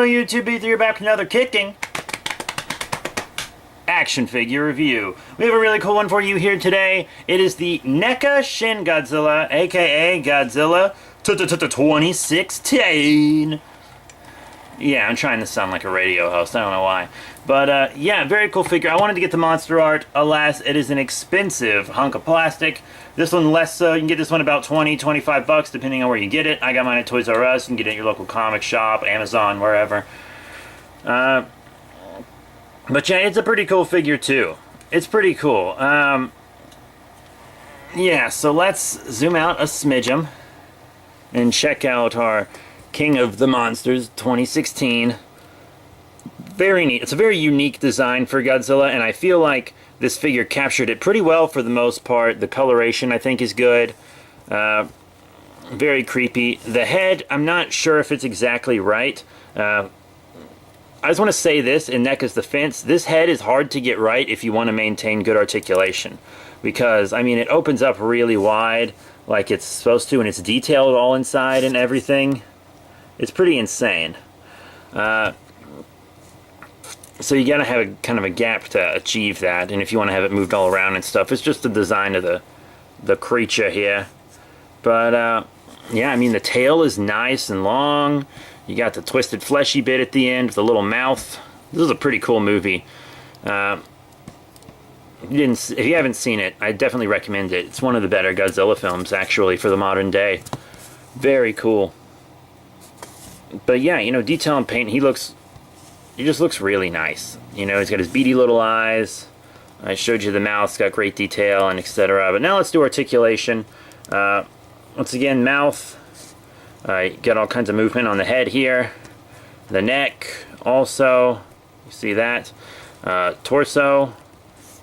Hello YouTube, B3 back with another kicking action figure review. We have a really cool one for you here today. It is the NECA Shin Godzilla, aka Godzilla 2016. Yeah, I'm trying to sound like a radio host, I don't know why. But yeah, very cool figure. I wanted to get the monster art. Alas, it is an expensive hunk of plastic. This one less so. You can get this one about 20, 25 bucks depending on where you get it. I got mine at Toys R Us. You can get it at your local comic shop, Amazon, wherever. But yeah, it's a pretty cool figure too. It's pretty cool. Yeah, so let's zoom out a smidgen and check out our King of the Monsters 2016. Very neat. It's a very unique design for Godzilla, and I feel like this figure captured it pretty well for the most part. The coloration, I think, is good. Very creepy. The head, I'm not sure if it's exactly right. I just want to say this in NECA's defense. This head is hard to get right if you want to maintain good articulation. Because, I mean, it opens up really wide like it's supposed to, and it's detailed all inside and everything. It's pretty insane. So you gotta have a kind of a gap to achieve that, and if you want to have it moved all around and stuff, it's just the design of the creature here. But yeah, I mean, the tail is nice and long. You got the twisted fleshy bit at the end with the little mouth. This is a pretty cool movie. If you haven't seen it, I definitely recommend it. It's one of the better Godzilla films, actually, for the modern day. Very cool. But yeah, you know, detail and paint, he just looks really nice. You know, he's got his beady little eyes. I showed you the mouth, it's got great detail and etc. But now let's do articulation. Once again, mouth. Got all kinds of movement on the head here. The neck also. You see that. Torso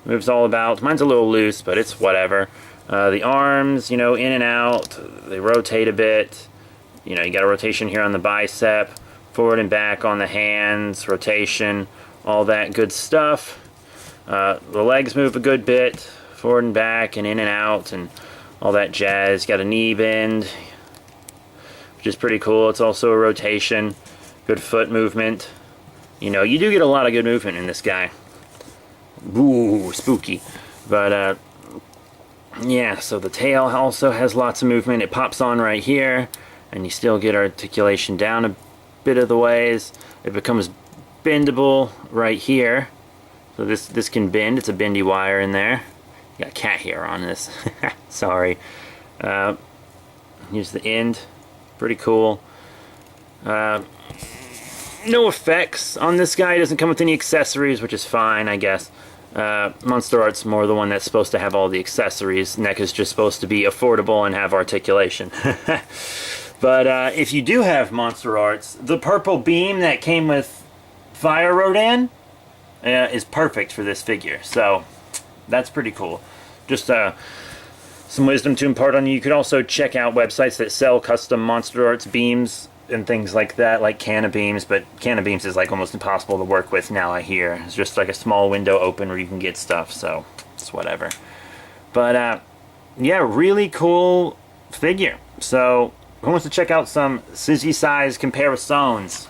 moves all about. Mine's a little loose, but it's whatever. The arms, you know, in and out. They rotate a bit. You know, you got a rotation here on the bicep. Forward and back on the hands, rotation, all that good stuff. The legs move a good bit, forward and back and in and out and all that jazz. Got a knee bend, which is pretty cool. It's also a rotation, good foot movement. You know, you do get a lot of good movement in this guy. Ooh, spooky. But yeah, so the tail also has lots of movement. It pops on right here, and you still get articulation down a bit of the ways. It becomes bendable right here, so this can bend. It's a bendy wire in there. You got cat hair on this. Sorry. Here's the end. Pretty cool. No effects on this guy. It doesn't come with any accessories, which is fine, I guess. Monster Art's more the one that's supposed to have all the accessories. NECA's just supposed to be affordable and have articulation. But if you do have Monster Arts, the purple beam that came with Fire Rodan is perfect for this figure. So that's pretty cool. Just some wisdom to impart on you. You could also check out websites that sell custom Monster Arts beams and things like that, like Canna Beams. But Canna Beams is like almost impossible to work with now, I hear. It's just like a small window open where you can get stuff, so it's whatever. But yeah, really cool figure. So who wants to check out some Sizzy size comparisons?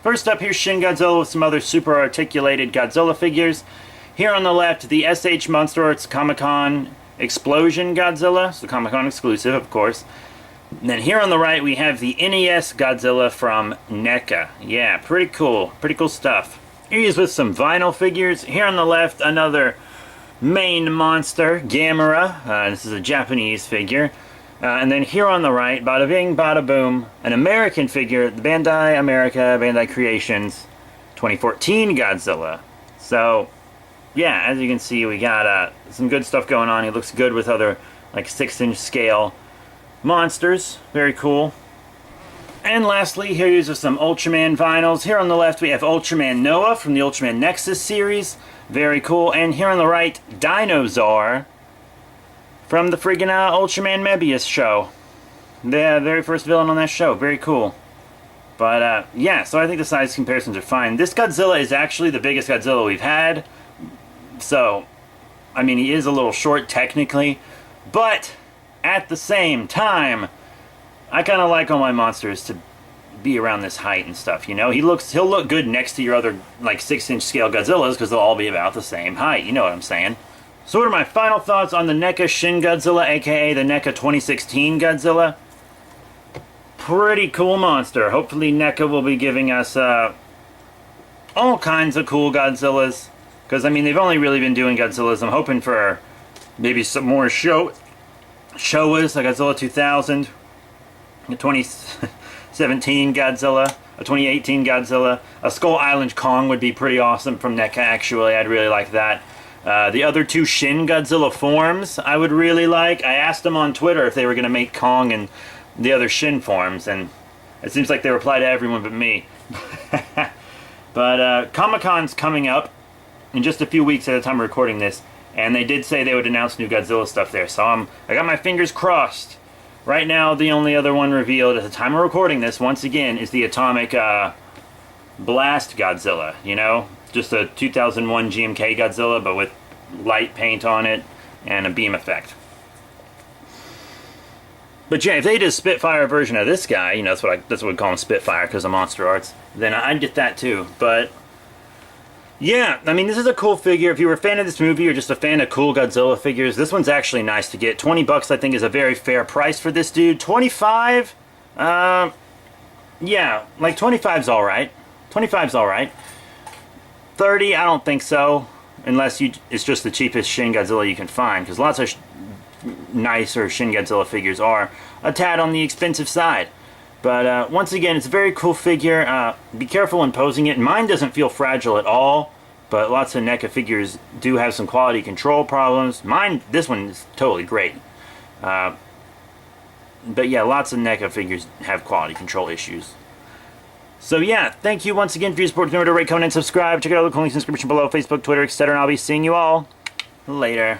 First up, here's Shin Godzilla with some other super articulated Godzilla figures. Here on the left, the SH Monster Arts Comic-Con Explosion Godzilla. So Comic-Con exclusive, of course. And then here on the right, we have the NES Godzilla from NECA. Yeah, pretty cool. Pretty cool stuff. Here he is with some vinyl figures. Here on the left, another main monster, Gamera. This is a Japanese figure. And then here on the right, bada bing, bada boom, an American figure, the Bandai America, Bandai Creations 2014 Godzilla. So, yeah, as you can see, we got some good stuff going on. He looks good with other, like, 6-inch scale monsters. Very cool. And lastly, here is some Ultraman vinyls. Here on the left, we have Ultraman Noah from the Ultraman Nexus series. Very cool. And here on the right, Dinosaur from the friggin' Ultraman Mebius show. The very first villain on that show. Very cool. But, yeah, so I think the size comparisons are fine. This Godzilla is actually the biggest Godzilla we've had. So, I mean, he is a little short technically. But, at the same time, I kind of like all my monsters to be around this height and stuff, you know? He'll look good next to your other, like, 6-inch scale Godzillas, because they'll all be about the same height, you know what I'm saying? So what are my final thoughts on the NECA Shin Godzilla, aka the NECA 2016 Godzilla? Pretty cool monster. Hopefully NECA will be giving us all kinds of cool Godzillas. Because, I mean, they've only really been doing Godzillas. I'm hoping for maybe some more Showas, like Godzilla 2000, a 2017 Godzilla, a 2018 Godzilla. A Skull Island Kong would be pretty awesome from NECA, actually. I'd really like that. The other two Shin Godzilla forms I would really like. I asked them on Twitter if they were going to make Kong and the other Shin forms, and it seems like they reply to everyone but me. But Comic-Con's coming up in just a few weeks at the time of recording this, and they did say they would announce new Godzilla stuff there, so I got my fingers crossed. Right now, the only other one revealed at the time of recording this, once again, is the Atomic Blast Godzilla, you know? Just a 2001 GMK Godzilla, but with light paint on it and a beam effect. But yeah, if they did a Spitfire version of this guy, you know, that's what we call him, Spitfire, because of Monster Arts, then I'd get that too. But yeah, I mean, this is a cool figure. If you were a fan of this movie or just a fan of cool Godzilla figures, this one's actually nice to get. $20 I think is a very fair price for this dude. 25? Yeah, like 25's alright. 25's alright. 30, I don't think so. Unless it's just the cheapest Shin Godzilla you can find. Because lots of nicer Shin Godzilla figures are a tad on the expensive side. But once again, it's a very cool figure. Be careful when posing it. Mine doesn't feel fragile at all, but lots of NECA figures do have some quality control problems. This one is totally great. But yeah, lots of NECA figures have quality control issues. So yeah, thank you once again for your support. Remember to rate, comment, and subscribe. Check out all the links in the description below, Facebook, Twitter, etc. And I'll be seeing you all later.